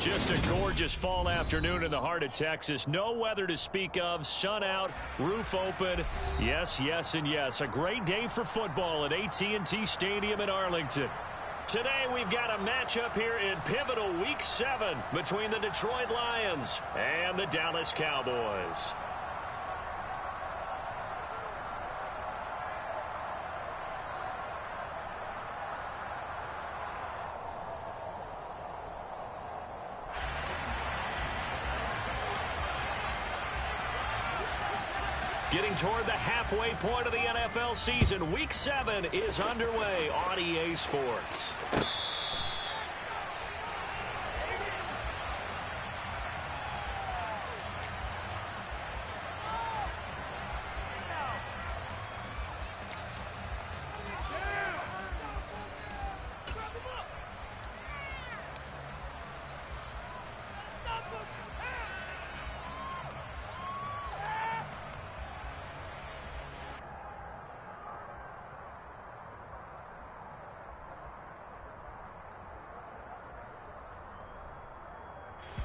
Just a gorgeous fall afternoon in the heart of Texas. No weather to speak of. Sun out, roof open. Yes, yes, and yes. A great day for football at AT&T Stadium in Arlington. Today we've got a matchup here in pivotal Week 7 between the Detroit Lions and the Dallas Cowboys. Getting toward the halfway point of the NFL season, Week 7 is underway on EA Sports.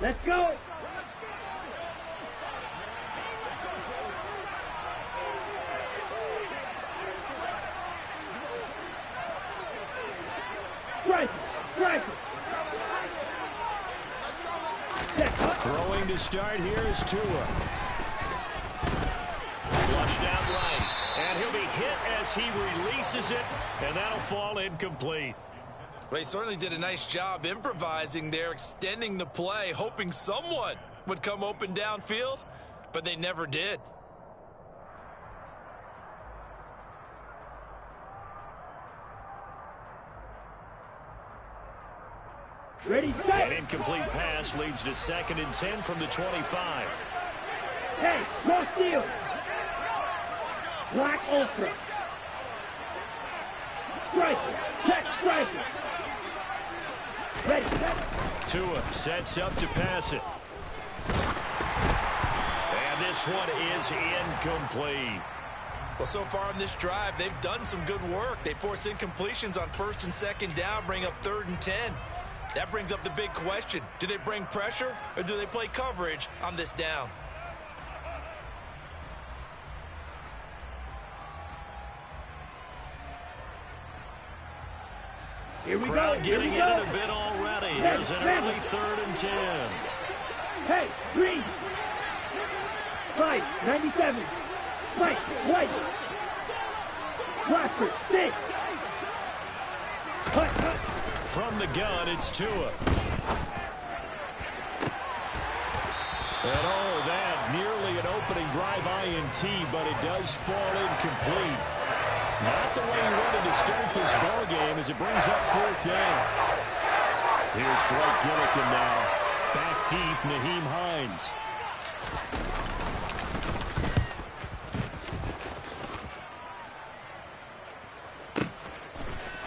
Let's go! Strike! Strike! Throwing to start here is Tua. Flushed out right. And he'll be hit as he releases it, and that'll fall incomplete. Well, he certainly did a nice job improvising there, extending the play, hoping someone would come open downfield, but they never did. Ready, set! An incomplete pass leads to 2nd and 10 from the 25. Hey, no steal! Black Ultra! Strike! Check, strike! Ready, set! Tua sets up to pass it. And this one is incomplete. Well, so far in this drive, they've done some good work. They force incompletions on 1st and 2nd down, bring up 3rd and 10. That brings up the big question. Do they bring pressure or do they play coverage on this down? Here we Crowd go, here getting we in go! it a bit already. Here's an early 3rd and 10. Hey, green! 5, 97! Mike, white! Blaster, 6! Cut, cut! From the gun, it's Tua. And oh, that nearly an opening drive INT, but it does fall incomplete. Not the way he wanted to start this ball game as it brings up 4th down. Here's Blake Gillikin now. Back deep, Naheem Hines.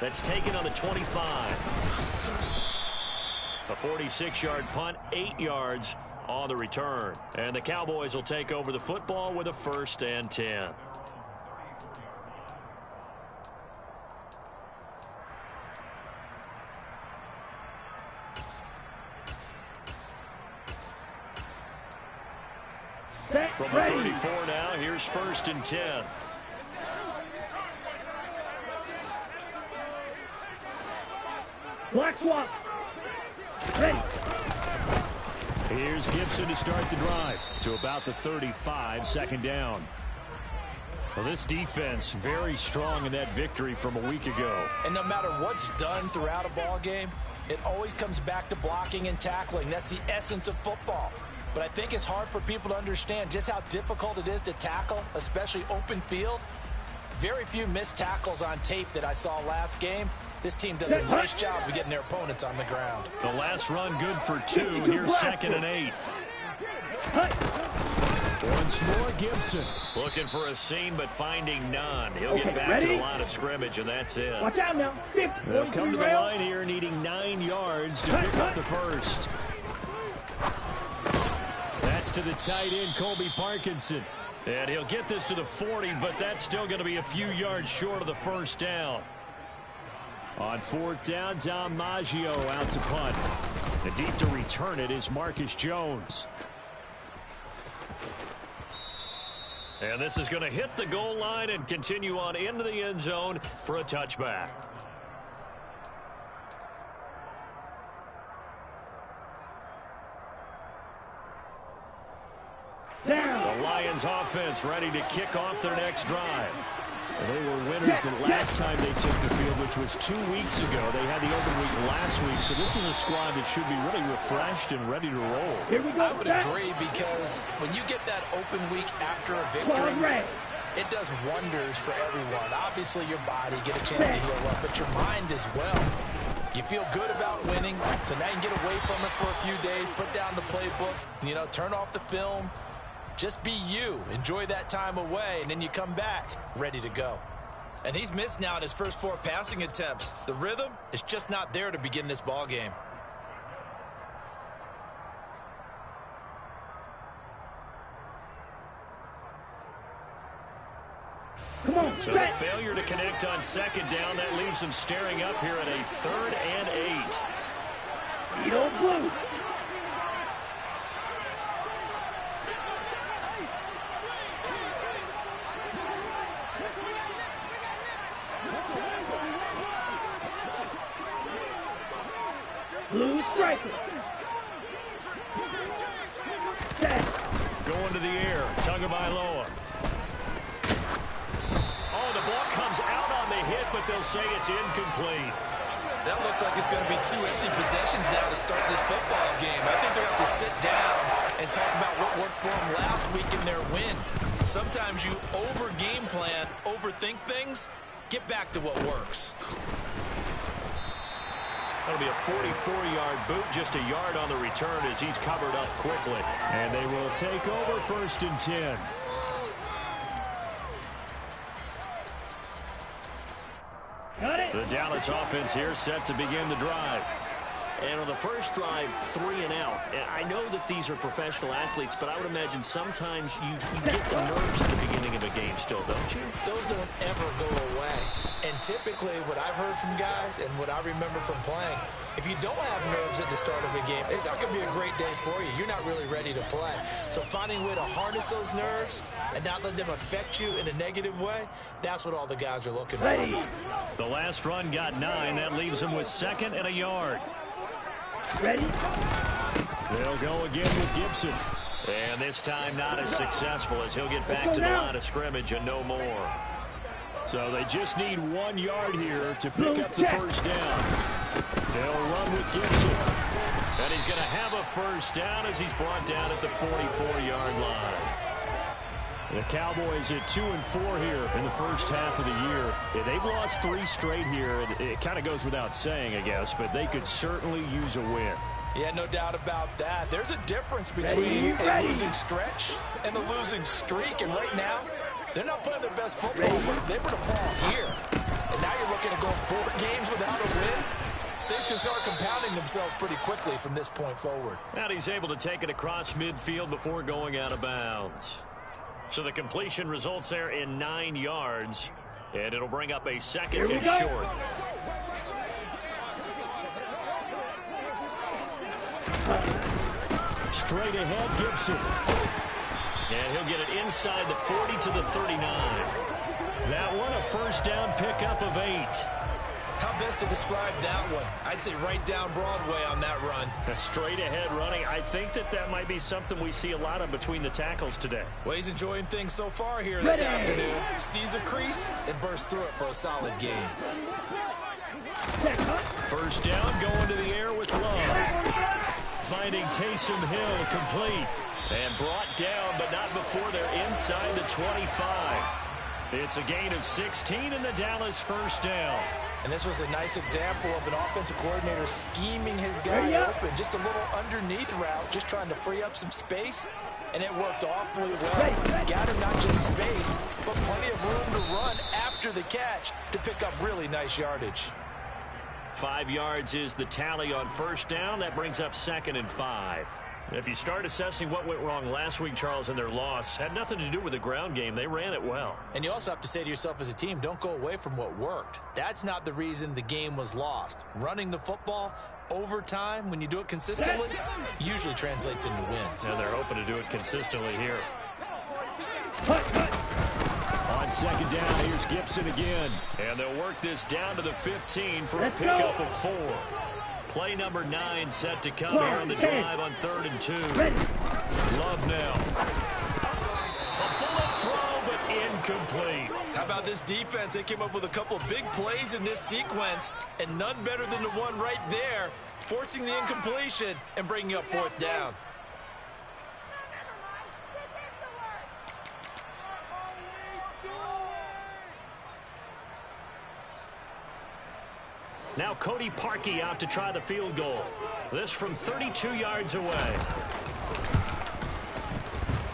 That's taken on the 25. A 46-yard punt, 8 yards on the return. And the Cowboys will take over the football with a 1st and 10. From the 34 now, here's 1st and 10. Black swap! Ready! Here's Gibson to start the drive to about the 35, 2nd down. Well, this defense very strong in that victory from a week ago. And no matter what's done throughout a ball game, it always comes back to blocking and tackling. That's the essence of football. But I think it's hard for people to understand just how difficult it is to tackle, especially open field. Very few missed tackles on tape that I saw last game. This team does a nice job of getting their opponents on the ground. The last run good for 2. Here's 2nd and 8. Once more, Gibson. Looking for a seam, but finding none. He'll get back to the line of scrimmage, and that's it. Watch out now. They'll come to the line here, needing 9 yards to pick up the 1st. That's to the tight end, Colby Parkinson. And he'll get this to the 40, but that's still going to be a few yards short of the 1st down. On fourth down, DiMaggio out to punt. The deep to return it is Marcus Jones. And this is going to hit the goal line and continue on into the end zone for a touchback. The Lions offense ready to kick off their next drive. They were winners the last time they took the field, which was 2 weeks ago. They had the open week last week, so this is a squad that should be really refreshed and ready to roll. Here we go. I would agree, because when you get that open week after a victory, it does wonders for everyone. Obviously, your body get a chance to heal up, but your mind as well. You feel good about winning, so now you can get away from it for a few days, put down the playbook, turn off the film. Just be you. Enjoy that time away, and then you come back ready to go. And he's missed now in his first 4 passing attempts. The rhythm is just not there to begin this ball game. So the failure to connect on second down, that leaves them staring up here at a 3rd and 8. Yo, blue. Blue striker. Going to the air. Tagovailoa. Oh, the ball comes out on the hit, but they'll say it's incomplete. That looks like it's going to be 2 empty possessions now to start this football game. I think they're going to have to sit down and talk about what worked for them last week in their win. Sometimes you over-game plan, overthink things. Get back to what works. That'll be a 44-yard boot, just a yard on the return as he's covered up quickly. And they will take over 1st and 10. The Dallas offense here set to begin the drive. And on the first drive, 3 and out. And I know that these are professional athletes, but I would imagine sometimes you get the nerves at the beginning of a game still, don't you? Those don't ever go away. And typically what I've heard from guys and what I remember from playing, if you don't have nerves at the start of a game, it's not going to be a great day for you. You're not really ready to play. So finding a way to harness those nerves and not let them affect you in a negative way, that's what all the guys are looking for. The last run got 9. That leaves them with 2nd and a yard. Ready? They'll go again with Gibson. And this time not as successful as he'll get back to the line of scrimmage and no more. So they just need 1 yard here to pick up the first down. They'll run with Gibson. And he's going to have a first down as he's brought down at the 44-yard line. The Cowboys at 2-4 here in the first half of the year. Yeah, they've lost 3 straight here. It kind of goes without saying, I guess, but they could certainly use a win. Yeah, no doubt about that. There's a difference between a losing stretch and a losing streak. And right now, they're not playing their best football, but if they were to fall here, and now you're looking at going 4 games without a win, things can start compounding themselves pretty quickly from this point forward. And he's able to take it across midfield before going out of bounds. So the completion results there in 9 yards, and it'll bring up a 2nd and short. Straight ahead, Gibson. And he'll get it inside the 40 to the 39. That one a first down pickup of 8. How best to describe that one? I'd say right down Broadway on that run. A straight ahead running. I think that might be something we see a lot of between the tackles today. Well, he's enjoying things so far here this afternoon. Sees a crease and bursts through it for a solid game. First down, going to the air with Love. Finding Taysom Hill complete. And brought down, but not before they're inside the 25. It's a gain of 16 and the Dallas first down. And this was a nice example of an offensive coordinator scheming his guy open. Just a little underneath route, just trying to free up some space. And it worked awfully well. Got him not just space, but plenty of room to run after the catch to pick up really nice yardage. 5 yards is the tally on first down. That brings up 2nd and 5. If you start assessing what went wrong last week, Charles, in their loss, had nothing to do with the ground game. They ran it well. And you also have to say to yourself as a team, don't go away from what worked. That's not the reason the game was lost. Running the football over time, when you do it consistently, usually translates into wins. And they're hoping to do it consistently here. On second down, here's Gibson again. And they'll work this down to the 15 for a pickup of 4. Play number 9 set to come here on the drive on 3rd and 2. Love now. A bullet throw, but incomplete. How about this defense? They came up with a couple of big plays in this sequence, and none better than the one right there, forcing the incompletion and bringing up 4th down. Now Cody Parkey out to try the field goal. This from 32 yards away.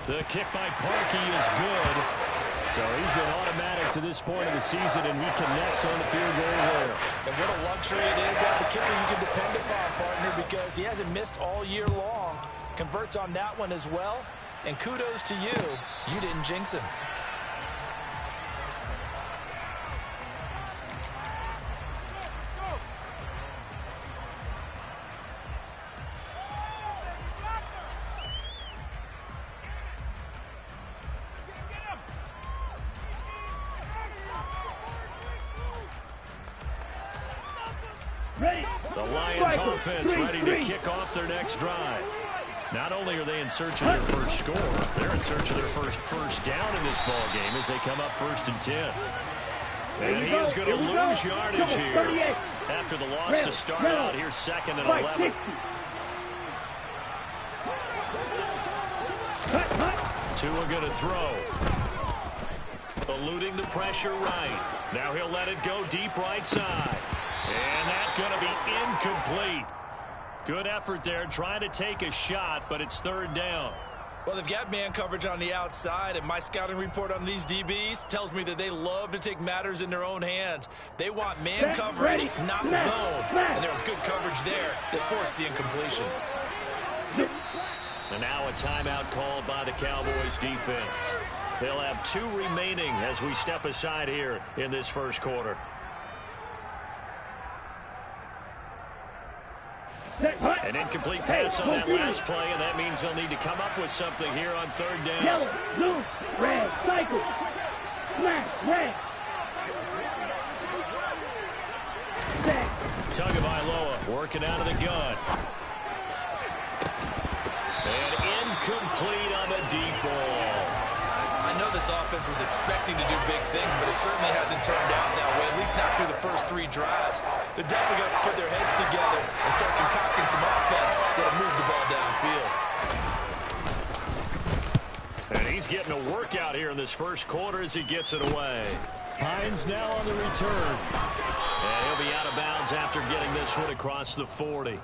The kick by Parkey is good. So he's been automatic to this point of the season, and he connects on the field goal there. And what a luxury it is to have a kicker you can depend upon, partner, because he hasn't missed all year long. Converts on that one as well. And kudos to you. You didn't jinx him. The Lions offense ready to kick off their next drive. Not only are they in search of their first score, they're in search of their first down in this ball game as they come up 1st and 10. And he is going to lose yardage here after the loss to start out. Here's 2nd and 11. Tua going to throw. Eluding the pressure right. Now he'll let it go deep right side. And that's going to be incomplete. Good effort there, trying to take a shot, but it's 3rd down. Well, they've got man coverage on the outside, and my scouting report on these DBs tells me that they love to take matters in their own hands. They want man coverage, not zone. And there was good coverage there that forced the incompletion. And now a timeout called by the Cowboys defense. They'll have 2 remaining as we step aside here in this first quarter. An incomplete pass on that last play, and that means they'll need to come up with something here on 3rd down. Yellow, blue, red, cycle. Black, red. Tagovailoa working out of the gun. And incomplete on the deep ball. I know this offense was expecting to do big things, but it certainly hasn't turned out that way, at least not through the first 3 drives. They're definitely going to put their heads together and start concocting some offense that'll move the ball downfield. And he's getting a workout here in this first quarter as he gets it away. Hines now on the return. And he'll be out of bounds after getting this one across the 40.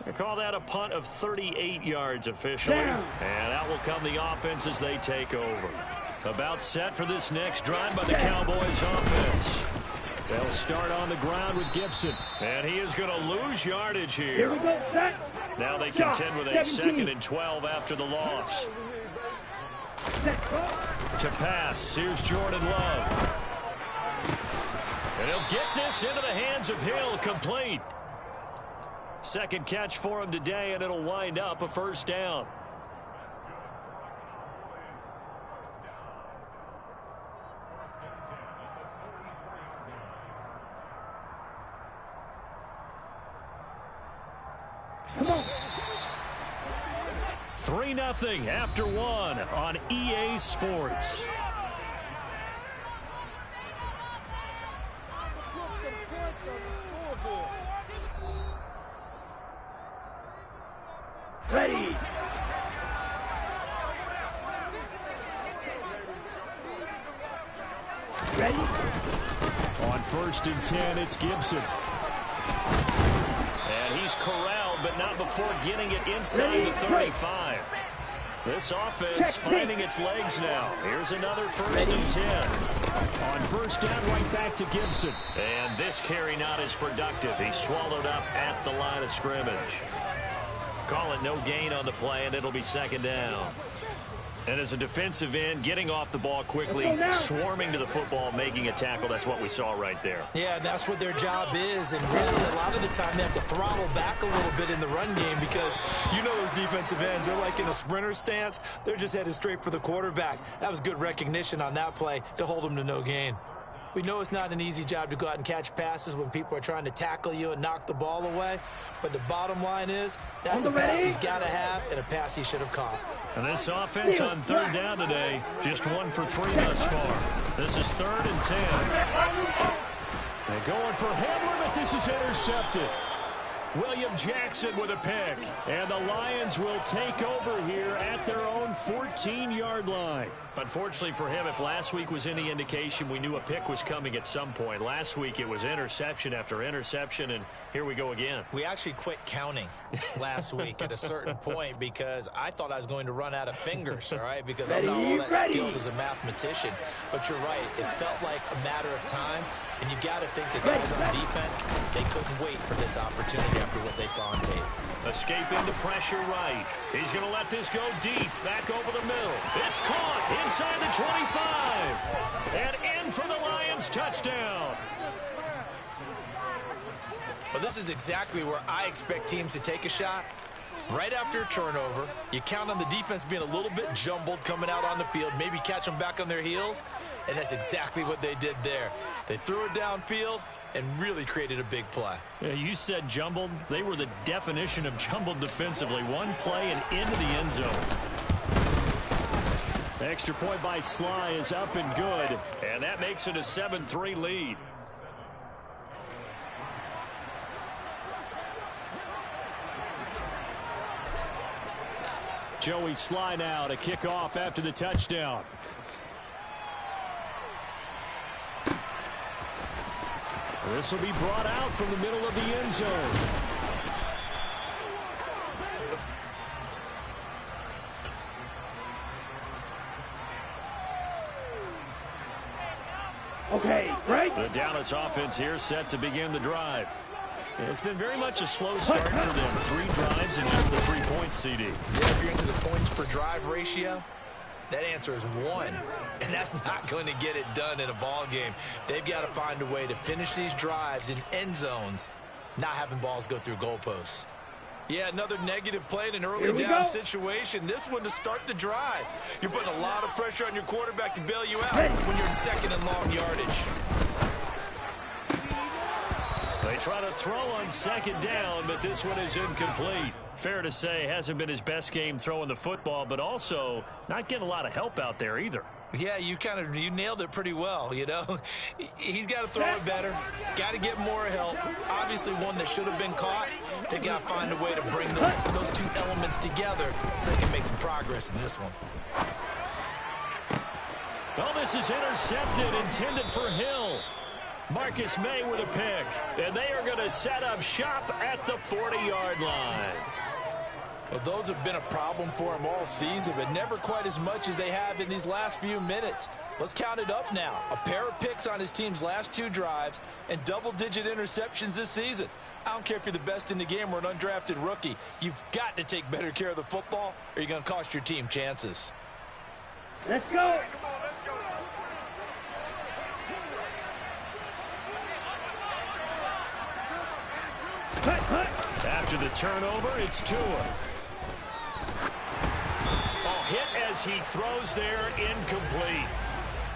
They call that a punt of 38 yards officially. And out will come the offense as they take over. About set for this next drive by the Cowboys offense. They'll start on the ground with Gibson. And he is going to lose yardage here. Now they contend with a 2nd and 12 after the loss. To pass, here's Jordan Love. And he'll get this into the hands of Hill, complete. 2nd catch for him today, and it'll wind up a 1st down. Come on. 3-0 after 1 on EA Sports. Ready. Ready. On 1st and 10, it's Gibson. And he's corralled, but not before getting it inside the 35. This offense finding its legs now. Here's another 1st and 10. On 1st down, right back to Gibson. And this carry not as productive. He's swallowed up at the line of scrimmage. Call it no gain on the play, and it'll be second down. And as a defensive end, getting off the ball quickly, swarming to the football, making a tackle, that's what we saw right there. Yeah, that's what their job is, and really a lot of the time they have to throttle back a little bit in the run game because you know those defensive ends, they're like in a sprinter stance. They're just headed straight for the quarterback. That was good recognition on that play to hold them to no gain. We know it's not an easy job to go out and catch passes when people are trying to tackle you and knock the ball away, but the bottom line is that's a pass he's got to have and a pass he should have caught. And this offense on third down today, just 1 for 3 thus far. This is 3rd and 10. They're going for Hamler, but this is intercepted. William Jackson with a pick. And the Lions will take over here at their own 14-yard line. Unfortunately for him, if last week was any indication, we knew a pick was coming at some point. Last week it was interception after interception, and here we go again. We actually quit counting last week at a certain point because I thought I was going to run out of fingers, all right, because I'm not all that skilled as a mathematician. But you're right, it felt like a matter of time, and you got to think the guys on defense, they couldn't wait for this opportunity after what they saw on tape. Escape into pressure right. He's going to let this go deep, back over the middle. It's caught inside the 25. And in for the Lions touchdown. Well, this is exactly where I expect teams to take a shot. Right after a turnover, you count on the defense being a little bit jumbled coming out on the field, maybe catch them back on their heels, and that's exactly what they did there. They threw it downfield and really created a big play. Yeah, you said jumbled. They were the definition of jumbled defensively. One play and into the end zone. The extra point by Sly is up and good, and that makes it a 7-3 lead. Joey Sly now to kick off after the touchdown. This will be brought out from the middle of the end zone. Okay, break. The Dallas offense here set to begin the drive. It's been very much a slow start for them. 3 drives and just the 3 points, CD. Yeah, if you're into the points per drive ratio, that answer is 1, and that's not going to get it done in a ball game. They've got to find a way to finish these drives in end zones, not having balls go through goalposts. Yeah, another negative play in an early down situation. This one to start the drive. You're putting a lot of pressure on your quarterback to bail you out when you're in second and long yardage. They try to throw on second down, but this one is incomplete. Fair to say, hasn't been his best game throwing the football, but also not getting a lot of help out there either. Yeah, you nailed it pretty well, you know. He's got to throw it better, got to get more help. Obviously one that should have been caught. They got to find a way to bring those 2 elements together so they can make some progress in this one. Oh, this is intercepted, intended for Hill. Marcus May with a pick, and they are going to set up shop at the 40-yard line. Well, those have been a problem for him all season, but never quite as much as they have in these last few minutes. Let's count it up now. A pair of picks on his team's last 2 drives and double-digit interceptions this season. I don't care if you're the best in the game or an undrafted rookie. You've got to take better care of the football or you're going to cost your team chances. Let's go. After the turnover, it's Tua. Oh, hit as he throws there, incomplete.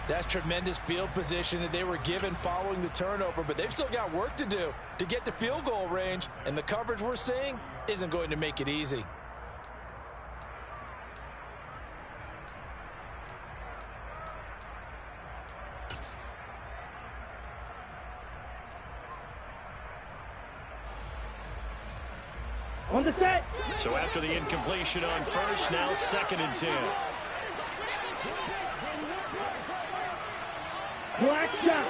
That's tremendous field position that they were given following the turnover, but they've still got work to do to get to field goal range, and the coverage we're seeing isn't going to make it easy. On the set. So after the incompletion on first, now 2nd and 10. Black shot.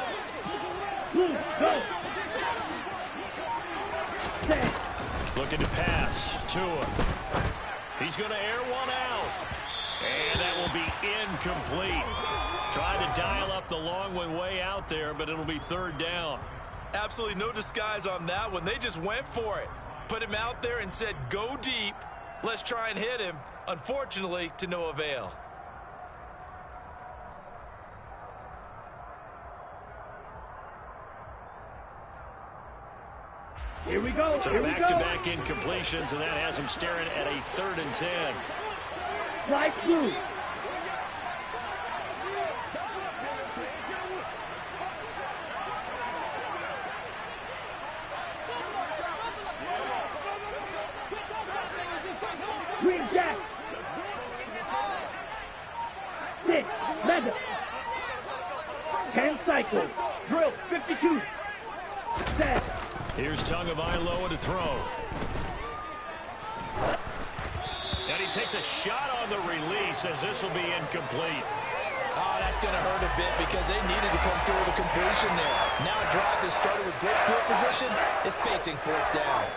Blue, go. Set. Looking to pass. Tua. He's going to air one out. And that will be incomplete. Trying to dial up the long one way out there, but it'll be 3rd down. Absolutely no disguise on that one. They just went for it. Put him out there and said, go deep. Let's try and hit him. Unfortunately, to no avail. Here we go. So back-to-back incompletions, and that has him staring at a 3rd and 10. Right through. Green Jack. 6. Mega. 10 cycles. Drill 52. Set. Here's Tagovailoa to throw. And he takes a shot on the release as this will be incomplete. Oh, that's going to hurt a bit because they needed to come through with a completion there. Now a drive that started with great field position is facing 4th down.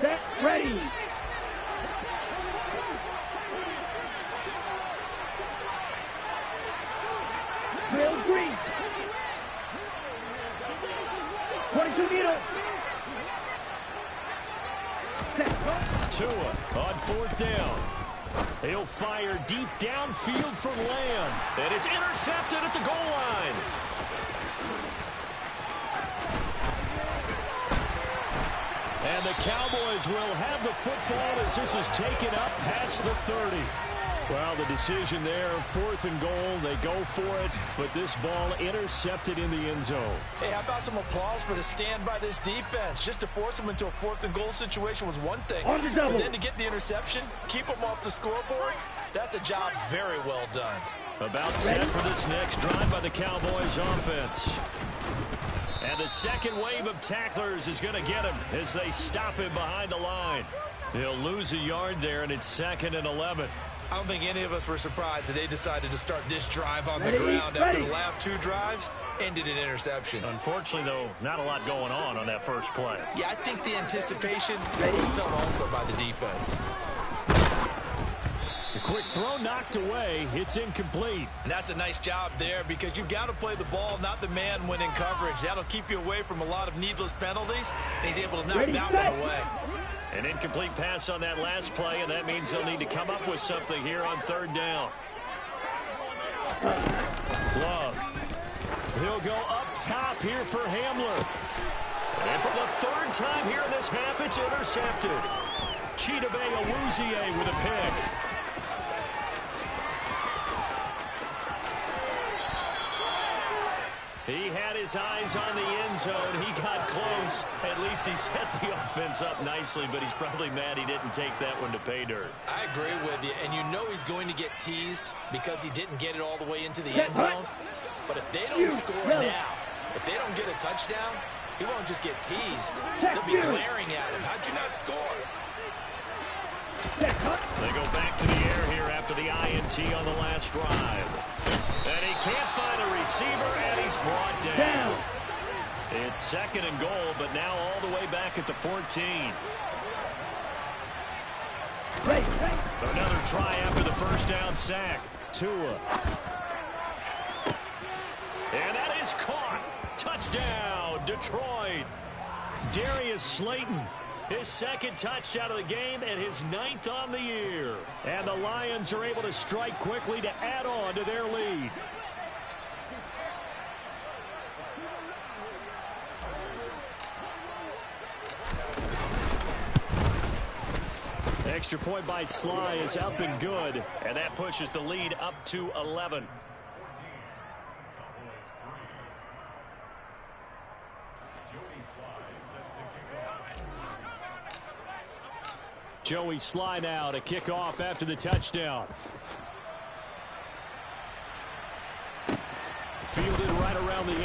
Set. Ready. Drill green. 22 needle. Tua on 4th down. He'll fire deep downfield for Lamb. And it's intercepted at the goal line. And the Cowboys will have the football as this is taken up past the 30. Well, the decision there, 4th and goal, they go for it, but this ball intercepted in the end zone. Hey, how about some applause for the stand by this defense? Just to force them into a 4th and goal situation was one thing, but then to get the interception, keep them off the scoreboard, that's a job very well done. About set for this next drive by the Cowboys offense. And the second wave of tacklers is going to get him as they stop him behind the line. He'll lose a yard there, and it's 2nd and 11. I don't think any of us were surprised that they decided to start this drive on the ground after the last 2 drives ended in interceptions. Unfortunately, though, not a lot going on that first play. Yeah, I think the anticipation was done also by the defense. A quick throw knocked away. It's incomplete. And that's a nice job there because you've got to play the ball, not the man when in coverage. That'll keep you away from a lot of needless penalties, and he's able to knock that one away. An incomplete pass on that last play, and that means they'll need to come up with something here on 3rd down. Love. He'll go up top here for Hamler. And for the 3rd time here in this half, it's intercepted. Chidobe Awuzie with a pick. He had his eyes on the end zone. He got close. At least he set the offense up nicely, but he's probably mad he didn't take that one to pay dirt. I agree with you, and you know he's going to get teased because he didn't get it all the way into the end zone. But if they don't score now, if they don't get a touchdown, he won't just get teased. They'll be glaring at him. How'd you not score? They go back to the air here after the INT on the last drive. And he can't find a receiver, and he's brought down. It's 2nd and goal, but now all the way back at the 14. Another try after the first down sack. Tua. And that is caught. Touchdown, Detroit. Darius Slayton. His 2nd touchdown of the game and his 9th on the year. And the Lions are able to strike quickly to add on to their lead. Extra point by Sly is up and good, and that pushes the lead up to 11. Joey Sly now to kick off after the touchdown. Fielded right around the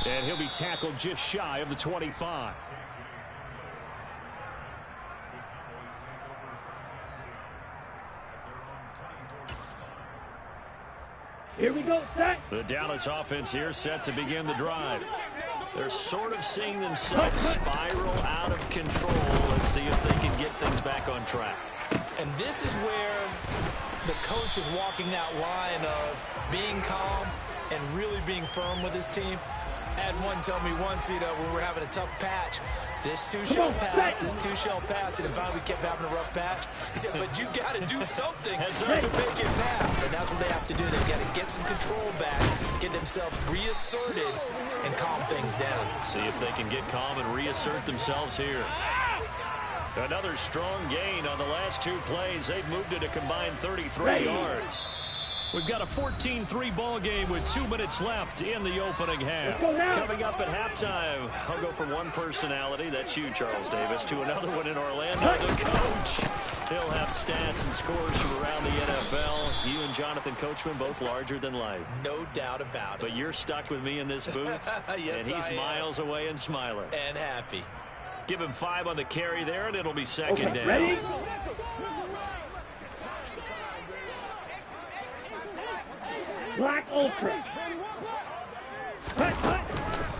8. And he'll be tackled just shy of the 25. Here we go, set. The Dallas offense here set to begin the drive. They're sort of seeing themselves spiral out of control. Let's see if they can get things back on track. And this is where the coach is walking that line of being calm and really being firm with his team. I had one tell me once, when we were having a tough patch, this too shall pass, this too shall pass. And finally we kept having a rough patch. He said, but you got to do something to make it pass. And that's what they have to do. They got to get some control back, get themselves reasserted, and calm things down. See if they can get calm and reassert themselves here. Another strong gain on the last 2 plays. They've moved it a combined 33 yards. We've got a 14-3 ball game with 2 minutes left in the opening half. Coming up at halftime, I'll go from one personality, that's you, Charles Davis, to another one in Orlando, the coach. He'll have stats and scores from around the NFL. You and Jonathan Coachman both larger than life. No doubt about it. But you're stuck with me in this booth, yes, and he's miles away and smiling. And happy. Give him 5 on the carry there, and it'll be second down. Ready? Black Ultra.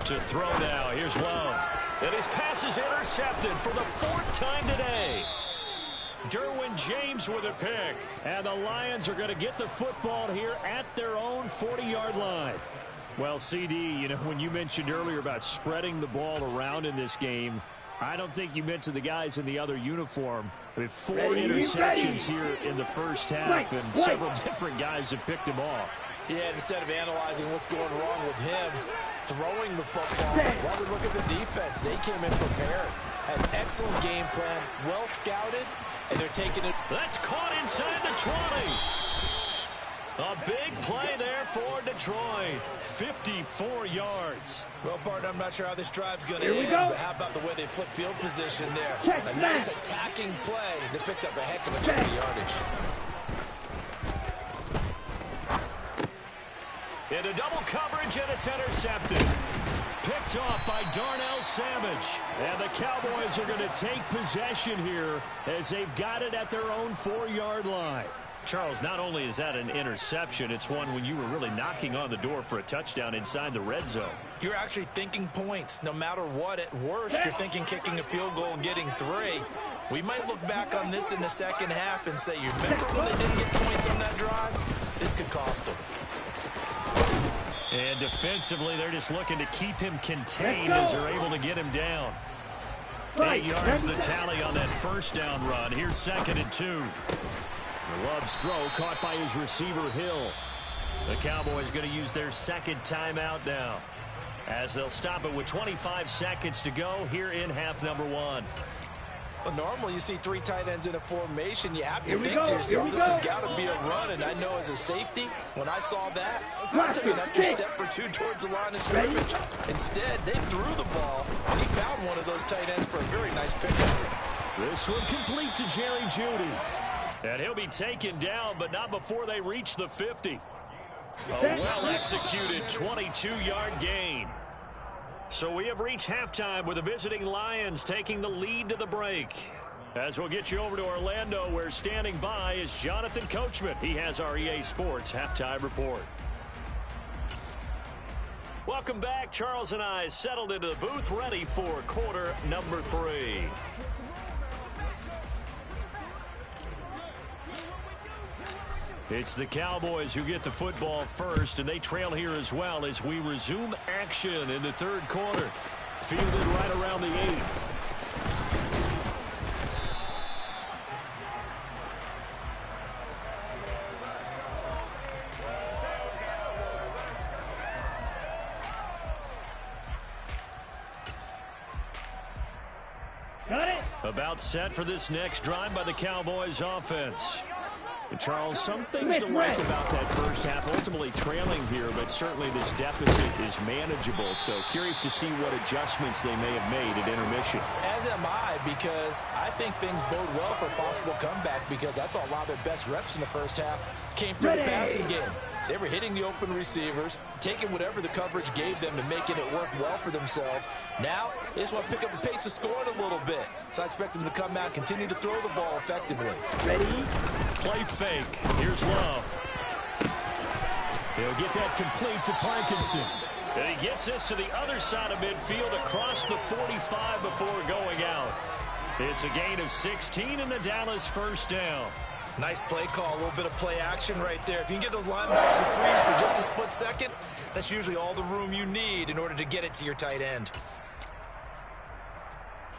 To throw now. Here's Love. And his pass is intercepted for the 4th time today. Derwin James with a pick. And the Lions are going to get the football here at their own 40-yard line. Well, CD, when you mentioned earlier about spreading the ball around in this game, I don't think you mentioned the guys in the other uniform. With 4 interceptions here in the first half, and several different guys have picked him off. Yeah, instead of analyzing what's going wrong with him throwing the football, while we look at the defense, they came in prepared. Had an excellent game plan, well scouted, and they're taking it. That's caught inside the 20. A big play there for Detroit. 54 yards. Well, partner, I'm not sure how this drive's going to end, but how about the way they flip field position there? A nice attacking play. They picked up a heck of a chunk of yardage. Into double coverage, and it's intercepted. Picked off by Darnell Savage. And the Cowboys are going to take possession here as they've got it at their own 4-yard line. Charles, not only is that an interception, it's one when you were really knocking on the door for a touchdown inside the red zone. You're actually thinking points. No matter what, at worst, you're thinking kicking a field goal and getting 3. We might look back on this in the second half and say, you remember when they didn't get points on that drive? This could cost them. And defensively, they're just looking to keep him contained as they're able to get him down. 8 yards the tally on that first down run. Here's 2nd and 2. Love's throw caught by his receiver, Hill. The Cowboys going to use their 2nd timeout now, as they'll stop it with 25 seconds to go here in half number 1. Well, normally you see 3 tight ends in a formation. You have to think to yourself, this has got to be a run. And I know as a safety, when I saw that, I took an extra step or 2 towards the line of scrimmage. Instead, they threw the ball, and he found one of those tight ends for a very nice pickup. This one complete to Jerry Jeudy. And he'll be taken down, but not before they reach the 50. A well-executed 22-yard gain. So we have reached halftime with the visiting Lions taking the lead to the break. As we'll get you over to Orlando, where standing by is Jonathan Coachman. He has our EA Sports halftime report. Welcome back. Charles and I settled into the booth, ready for quarter number 3. It's the Cowboys who get the football first, and they trail here as well as we resume action in the 3rd quarter. Fielded right around the 8. Got it. About set for this next drive by the Cowboys offense. And Charles, some things to like about that first half. Ultimately trailing here, but certainly this deficit is manageable. So curious to see what adjustments they may have made at intermission. As am I, because I think things bode well for a possible comeback, because I thought a lot of their best reps in the first half came through the passing game. They were hitting the open receivers, taking whatever the coverage gave them and making it work well for themselves. Now, they just want to pick up the pace of scoring a little bit. So I expect them to come out and continue to throw the ball effectively. Ready? Play fake. Here's Love. He'll get that complete to Parkinson. And he gets this to the other side of midfield across the 45 before going out. It's a gain of 16 and the Dallas first down. Nice play call, a little bit of play action right there. If you can get those linebackers to freeze for just a split second, that's usually all the room you need in order to get it to your tight end.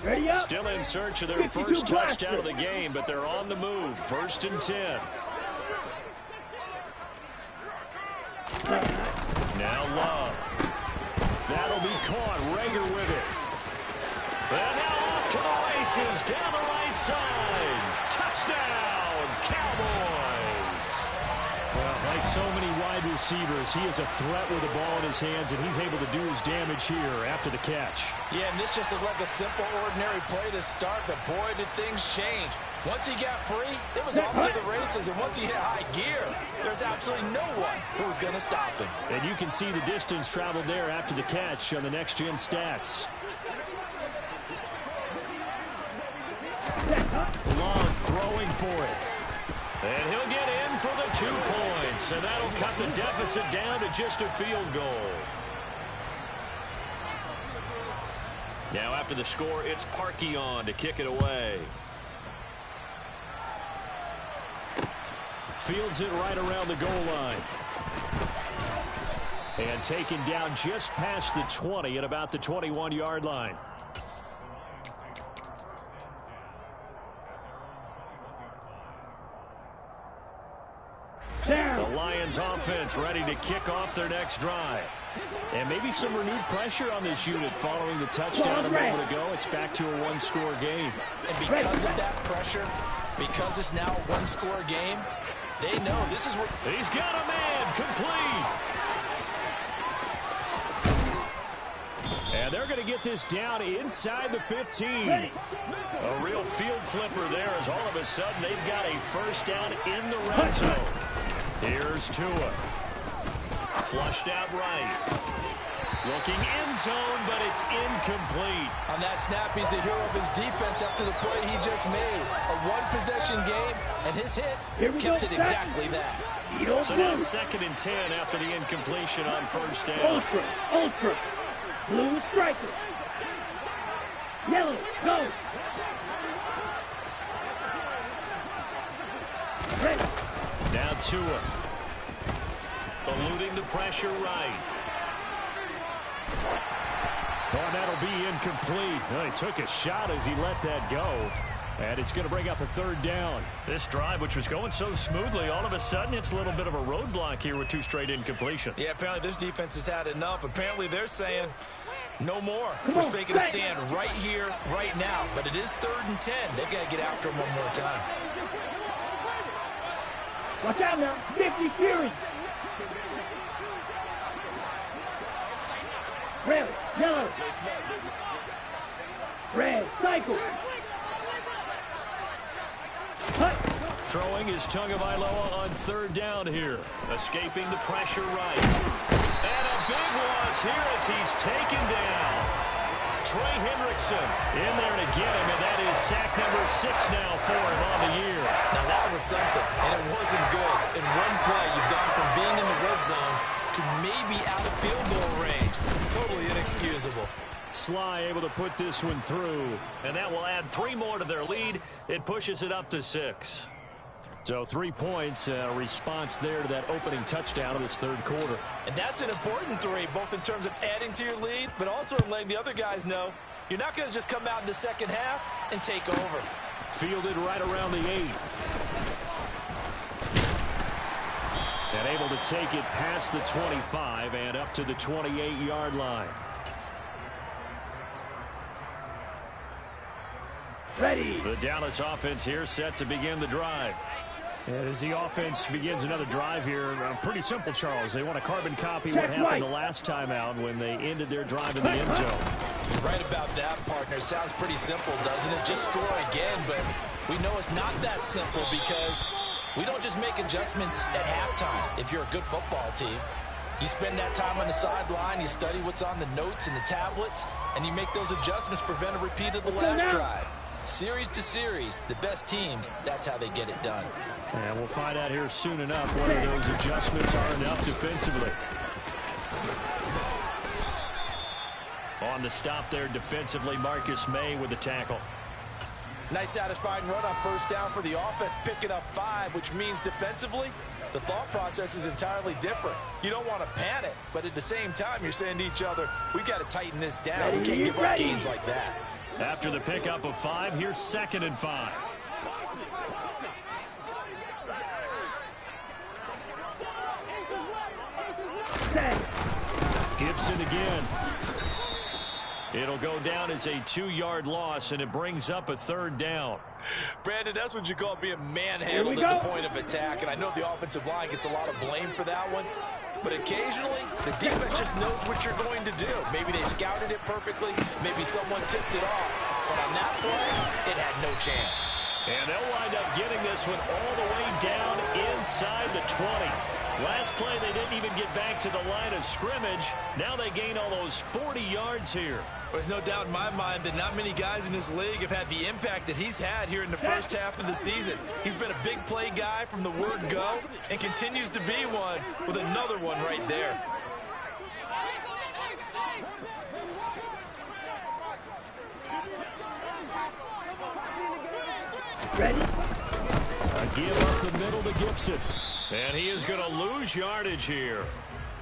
Ready up. Still in search of their first touchdown of the game, but they're on the move. 1st and 10. Now Love. That'll be caught. Rager with it. And now off to the races down the right side. Touchdown, Cowboys. Well, like so many wide receivers, he is a threat with the ball in his hands, and he's able to do his damage here after the catch. Yeah, and this just looked like a simple, ordinary play to start, but boy, did things change. Once he got free, it was off to the races, and once he hit high gear, there's absolutely no one who was going to stop him. And you can see the distance traveled there after the catch on the next-gen stats. Long throwing for it. And he'll get in for the 2 points, and that'll cut the deficit down to just a field goal. Now after the score, it's Parkey on to kick it away. Fields it right around the goal line. And taken down just past the 20 at about the 21-yard line. The Lions offense ready to kick off their next drive. And maybe some renewed pressure on this unit following the touchdown a moment ago. It's back to a 1-score game. And because of that pressure, because it's now a 1-score game, they know this is where... He's got a man complete. And they're going to get this down inside the 15. A real field flipper there as all of a sudden they've got a first down in the red zone. Here's Tua. Flushed out right. Looking end zone, but it's incomplete. On that snap, he's the hero of his defense after the play he just made. A one-possession game, and his hit kept it exactly that. So now 2nd and 10 after the incompletion on first down. Ultra. Blue striker. Yellow, go. Ready. Now Tua. Eluding the pressure right. Oh, and that'll be incomplete. Well, he took a shot as he let that go. And it's going to bring up a 3rd down. This drive, which was going so smoothly, all of a sudden it's a little bit of a roadblock here with 2 straight incompletions. Yeah, apparently this defense has had enough. Apparently they're saying no more. We're making a stand right here, right now. But it is 3rd and 10. They've got to get after him one more time. Watch out now. 50 Fury. Red, yellow. Red, cycle. Hut. Throwing is Tagovailoa on 3rd down here. Escaping the pressure right. And a big loss here as he's taken down. Trey Hendrickson in there to get him, and that is sack number 6 now for him on the year. Now that was something, and it wasn't good. In one play, you've gone from being in the red zone to maybe out of field goal range. Totally inexcusable. Sly able to put this one through, and that will add 3 more to their lead. It pushes it up to 6. So 3 points, response there to that opening touchdown of this 3rd quarter. And that's an important 3, both in terms of adding to your lead, but also in letting the other guys know you're not going to just come out in the second half and take over. Fielded right around the 8. And able to take it past the 25 and up to the 28-yard line. Ready. The Dallas offense here set to begin the drive. And as the offense begins another drive here, pretty simple, Charles. They want to carbon copy what happened the last time out when they ended their drive in the end zone. You're right about that, partner. Sounds pretty simple, doesn't it? Just score again, but we know it's not that simple because we don't just make adjustments at halftime. If you're a good football team, you spend that time on the sideline, you study what's on the notes and the tablets, and you make those adjustments, prevent a repeat of the last drive. Series to series, the best teams, that's how they get it done. And we'll find out here soon enough whether those adjustments are enough defensively. On the stop there defensively, Marcus May with the tackle. Nice satisfying run on first down for the offense, picking up 5, which means defensively, the thought process is entirely different. You don't want to panic, but at the same time, you're saying to each other, we've got to tighten this down. We can't give up gains like that. After the pickup of 5, here's 2nd and 5. Gibson again. It'll go down as a 2-yard loss, and it brings up a 3rd down. Brandon, that's what you call being manhandled at the point of attack, and I know the offensive line gets a lot of blame for that one, but occasionally the defense just knows what you're going to do. Maybe they scouted it perfectly, maybe someone tipped it off, but on that play, it had no chance. And they'll wind up getting this one all the way down inside the 20. Last play, they didn't even get back to the line of scrimmage. Now they gain almost 40 yards here. There's no doubt in my mind that not many guys in this league have had the impact that he's had here in the first half of the season. He's been a big play guy from the word go and continues to be one with another one right there. Ready? A give up the middle to Gibson. And he is going to lose yardage here.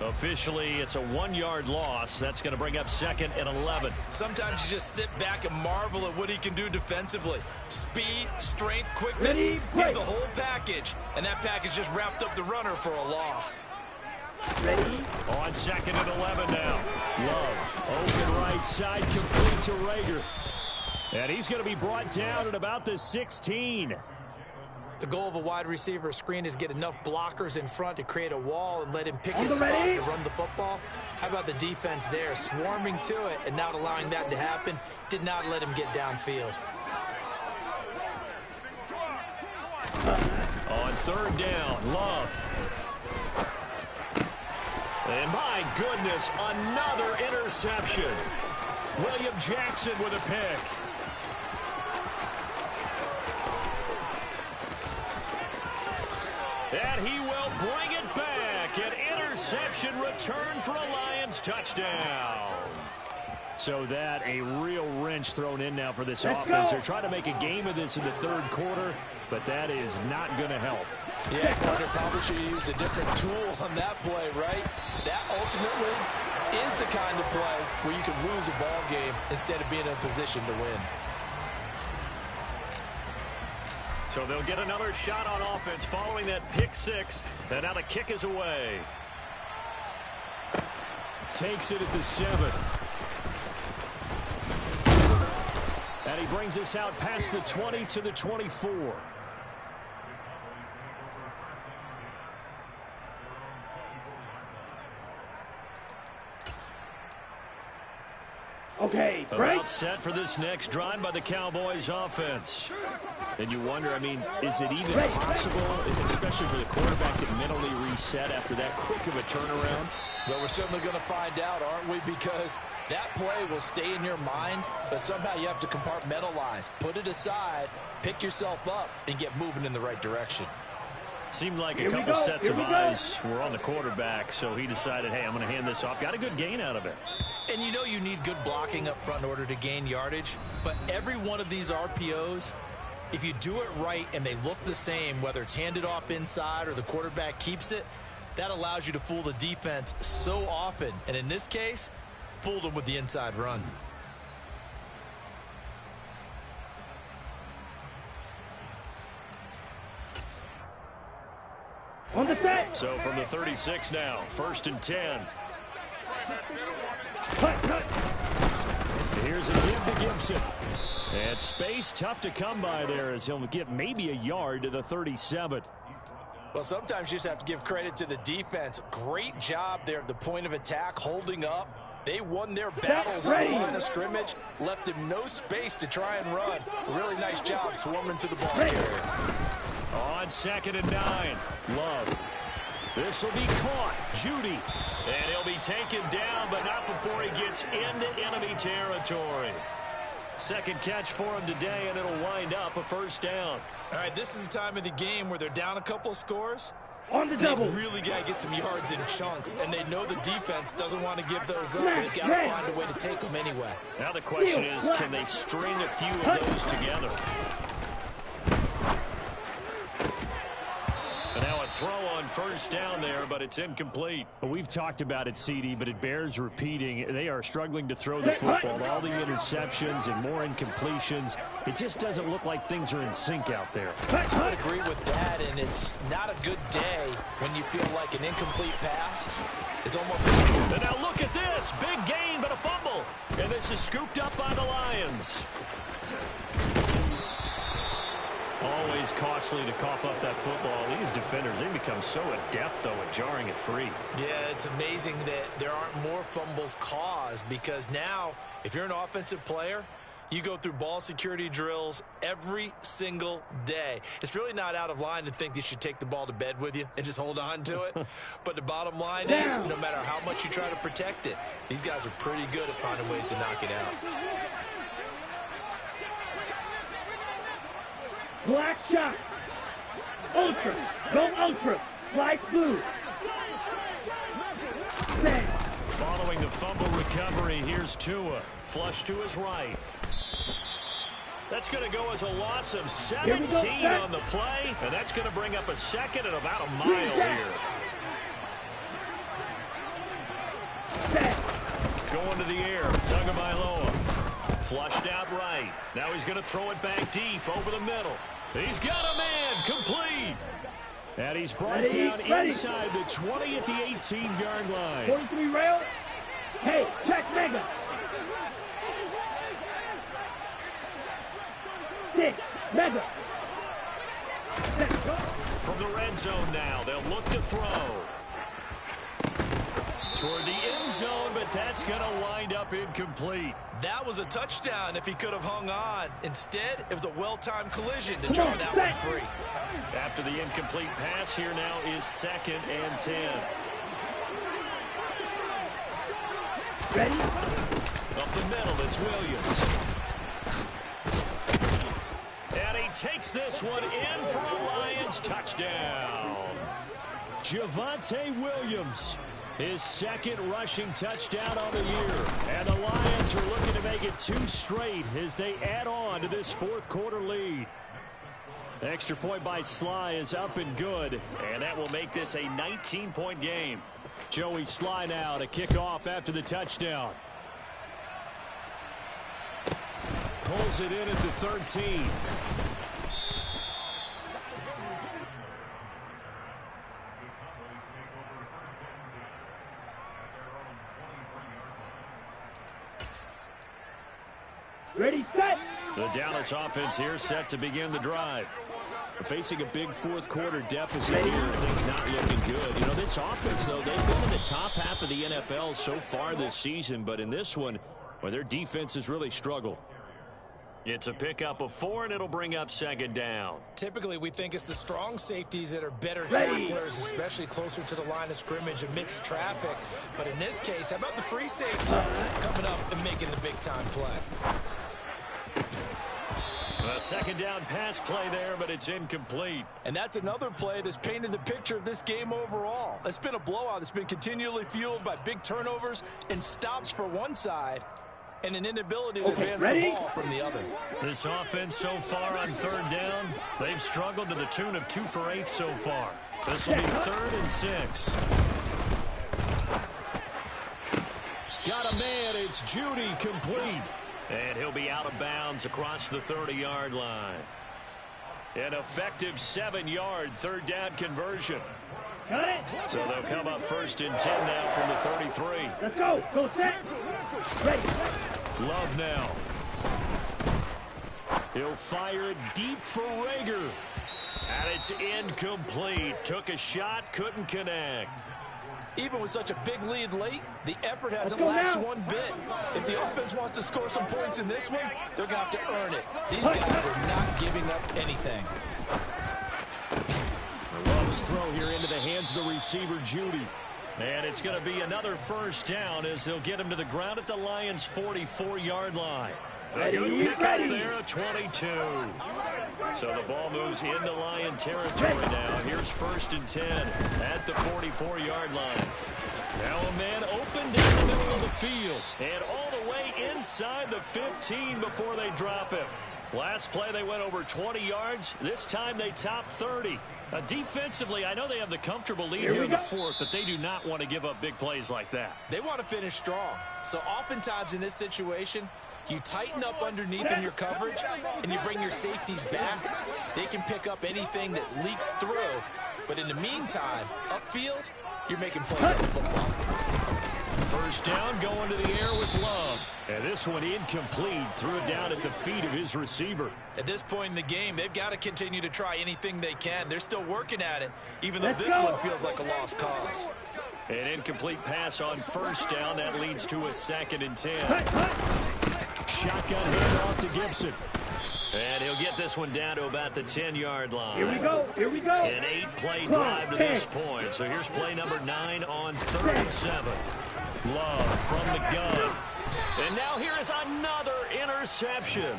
Officially, it's a 1-yard loss. That's going to bring up 2nd and 11. Sometimes you just sit back and marvel at what he can do defensively. Speed, strength, quickness. He's the whole package. And that package just wrapped up the runner for a loss. Ready? On 2nd and 11 now. Love, open right side, complete to Rager. And he's going to be brought down at about the 16. The goal of a wide receiver screen is get enough blockers in front to create a wall and let him pick his spot to run the football. How about the defense there, swarming to it and not allowing that to happen? Did not let him get downfield. On 3rd down, Love. And my goodness, another interception. William Jackson with a pick. And he will bring it back. An interception return for a Lions touchdown. So that a real wrench thrown in now for this offense. They're trying to make a game of this in the 3rd quarter, but that is not going to help. Yeah, Carter probably should have used a different tool on that play, right? That ultimately is the kind of play where you can lose a ball game instead of being in a position to win. So they'll get another shot on offense following that pick 6. And now the kick is away. Takes it at the 7. And he brings us out past the 20 to the 24. Okay, Frank. About set for this next drive by the Cowboys offense. And you wonder, I mean, is it even possible, especially for the quarterback, to mentally reset after that quick of a turnaround? Well, we're certainly going to find out, aren't we? Because that play will stay in your mind, but somehow you have to compartmentalize. Put it aside, pick yourself up, and get moving in the right direction. Seemed like a couple sets of eyes were on the quarterback, so he decided, hey, I'm going to hand this off. Got a good gain out of it. And you know you need good blocking up front in order to gain yardage, but every one of these RPOs, if you do it right and they look the same, whether it's handed off inside or the quarterback keeps it, that allows you to fool the defense so often. And in this case, fooled them with the inside run. On the set. So from the 36 now, 1st and 10. Cut. Here's a give to Gibson. And space tough to come by there as he'll get maybe a yard to the 37. Well, sometimes you just have to give credit to the defense. Great job there at the point of attack, holding up. They won their battles on the line of scrimmage, left him no space to try and run. Really nice job swarming to the ball carrier. On 2nd and 9, Love. This will be caught. Judy. And he'll be taken down, but not before he gets into enemy territory. Second catch for him today, and it'll wind up a 1st down. All right, this is the time of the game where they're down a couple of scores. On the double. They really got to get some yards in chunks, and they know the defense doesn't want to give those up. They've got to find a way to take them anyway. Now the question is, can they string a few of those together? And now a throw on first down there, but it's incomplete. Well, we've talked about it, CD, but it bears repeating. They are struggling to throw the football. All the interceptions and more incompletions. It just doesn't look like things are in sync out there. I would agree with that, and it's not a good day when you feel like an incomplete pass is almost... And now look at this. Big gain, but a fumble. And this is scooped up by the Lions. Always costly to cough up that football. These defenders, they become so adept, though, at jarring it free. Yeah, it's amazing that there aren't more fumbles caused, because now, if you're an offensive player, you go through ball security drills every single day. It's really not out of line to think you should take the ball to bed with you and just hold on to it. But the bottom line is, no matter how much you try to protect it, these guys are pretty good at finding ways to knock it out. Black shot. Ultra. Go ultra. Light blue. Set. Following the fumble recovery, here's Tua. Flush to his right. That's going to go as a loss of 17 on the play, and that's going to bring up a second and about a mile here. Set. Going to the air, Tagovailoa. Flushed out right. Now he's going to throw it back deep over the middle. He's got a man, complete. And he's brought down inside the 20 at the 18-yard line. 43 rail. Hey, check mega. 6, mega. Set. From the red zone now, they'll look to throw. Toward the end zone, but that's going to wind up incomplete. That was a touchdown if he could have hung on. Instead, it was a well-timed collision to draw that one free. After the incomplete pass, here now is 2nd and 10. Ready? Up the middle, it's Williams. And he takes this one in for a Lions touchdown. Javonte Williams. His 2nd rushing touchdown on the year. And the Lions are looking to make it 2 straight as they add on to this 4th quarter lead. Extra point by Sly is up and good. And that will make this a 19-point game. Joey Sly now to kick off after the touchdown. Pulls it in at the 13. Ready, set. The Dallas offense here set to begin the drive. Facing a big 4th quarter deficit here, things not looking good. You know, this offense, though, they've been in the top half of the NFL so far this season, but in this one, well, their defense has really struggled. It's a pickup of 4, and it'll bring up 2nd down. Typically, we think it's the strong safeties that are better tacklers, especially closer to the line of scrimmage amidst traffic. But in this case, how about the free safety coming up and making the big-time play? A 2nd down pass play there, but it's incomplete. And that's another play that's painted the picture of this game overall. It's been a blowout. It's been continually fueled by big turnovers and stops for one side and an inability to advance the ball from the other. This offense so far on 3rd down, they've struggled to the tune of 2 for 8 so far. This will be 3rd and 6. Got a man, it's Judy, complete. And he'll be out of bounds across the 30-yard line. An effective 7-yard 3rd down conversion. Got it. So they'll come up 1st and 10 now from the 33. Let's go. Go set. Ready. Love now. He'll fire it deep for Rager. And it's incomplete. Took a shot, couldn't connect. Even with such a big lead late, the effort hasn't lasted one bit. If the offense wants to score some points in this one, they're going to have to earn it. These guys are not giving up anything. Love's throw here into the hands of the receiver, Judy. And it's going to be another 1st down as they'll get him to the ground at the Lions' 44-yard line. A good pick up there, 22. So the ball moves into Lion territory now. Here's 1st and 10 at the 44-yard line. Now a man open down the middle of the field and all the way inside the 15 before they drop him. Last play they went over 20 yards. This time they top 30. Defensively, I know they have the comfortable lead here in the 4th, but they do not want to give up big plays like that. They want to finish strong. So oftentimes in this situation, you tighten up underneath in your coverage and you bring your safeties back. They can pick up anything that leaks through. But in the meantime, upfield, you're making plays on the football. 1st down going to the air with Love. And this one incomplete. Threw it down at the feet of his receiver. At this point in the game, they've got to continue to try anything they can. They're still working at it, even though this one feels like a lost cause. An incomplete pass on 1st down. That leads to a 2nd and 10. Shotgun handoff to Gibson. And he'll get this one down to about the 10-yard line. Here we go. Here we go. An 8-play drive to this point. So here's play number 9 on 3rd and 7. Love from the gun. And now here is another interception.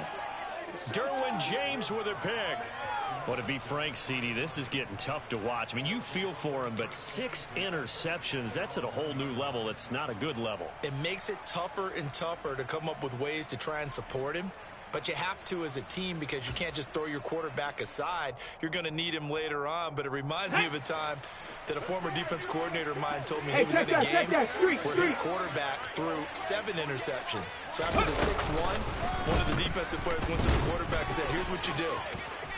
Derwin James with a pick. Well, to be frank, CD, this is getting tough to watch. I mean, you feel for him, but 6 interceptions, that's at a whole new level. It's not a good level. It makes it tougher and tougher to come up with ways to try and support him. But you have to as a team because you can't just throw your quarterback aside. You're going to need him later on. But it reminds me of a time that a former defense coordinator of mine told me he was in a game where his quarterback threw 7 interceptions. So after the 6-1, one of the defensive players went to the quarterback and said, here's what you do.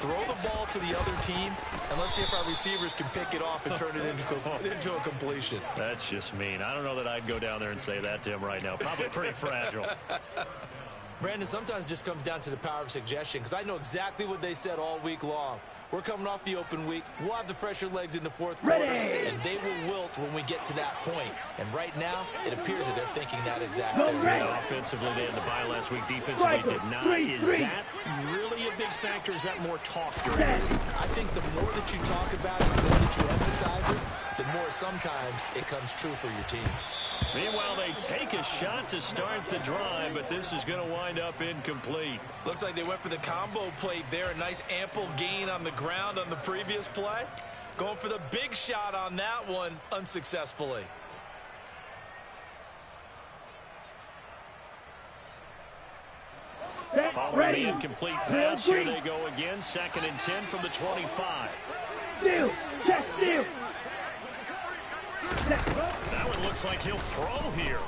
Throw the ball to the other team, and let's see if our receivers can pick it off and turn it into a completion. That's just mean. I don't know that I'd go down there and say that to him right now. Probably pretty fragile. Brandon, sometimes it just comes down to the power of suggestion, because I know exactly what they said all week long. We're coming off the open week. We'll have the fresher legs in the 4th quarter, and they will wilt when we get to that point. And right now, it appears that they're thinking that exact thing. Offensively, they had the bye last week. Defensively, did not. Is that really a big factor? Is that more talk during it? I think the more that you talk about it, the more that you emphasize it, the more sometimes it comes true for your team. Meanwhile, they take a shot to start the drive, but this is going to wind up incomplete. Looks like they went for the combo plate there. A nice ample gain on the ground on the previous play. Going for the big shot on that one unsuccessfully. Following the incomplete pass, here they go again. 2nd and 10 from the 25. Steal. Check steal. That one looks like he'll throw here.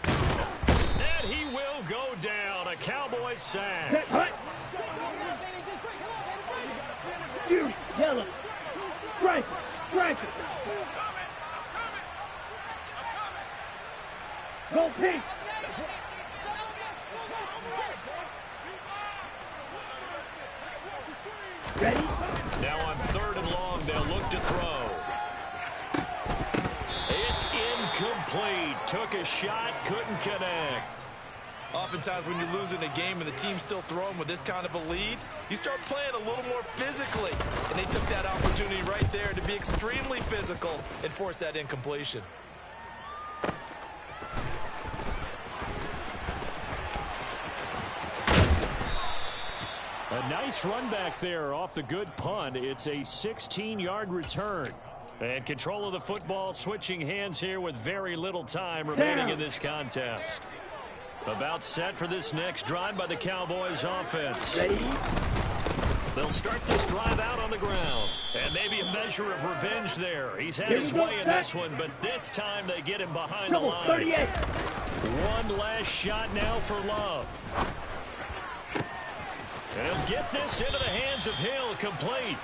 And he will go down. A Cowboys sack. You yellow. Strike. Strike. Go pink. Ready? Now on 3rd and long, they'll look to throw. It's incomplete. Took a shot, couldn't connect. Oftentimes when you're losing a game and the team's still throwing with this kind of a lead, you start playing a little more physically. And they took that opportunity right there to be extremely physical and force that incompletion. A nice run back there off the good punt. It's a 16-yard return. And control of the football switching hands here with very little time remaining in this contest. About set for this next drive by the Cowboys offense. Ready? They'll start this drive out on the ground. And maybe a measure of revenge there. He's had his way in this one, but this time they get him behind the line. 38. One last shot now for Love. And he'll get this into the hands of Hill, complete.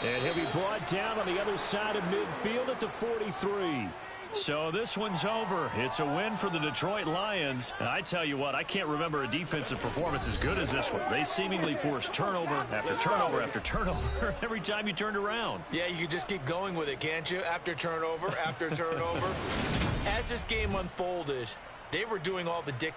And he'll be brought down on the other side of midfield at the 43. So this one's over. It's a win for the Detroit Lions. And I tell you what, I can't remember a defensive performance as good as this one. They seemingly forced turnover after turnover after turnover every time you turned around. Yeah, you could just keep going with it, can't you? After turnover, after turnover. As this game unfolded, they were doing all the dictating.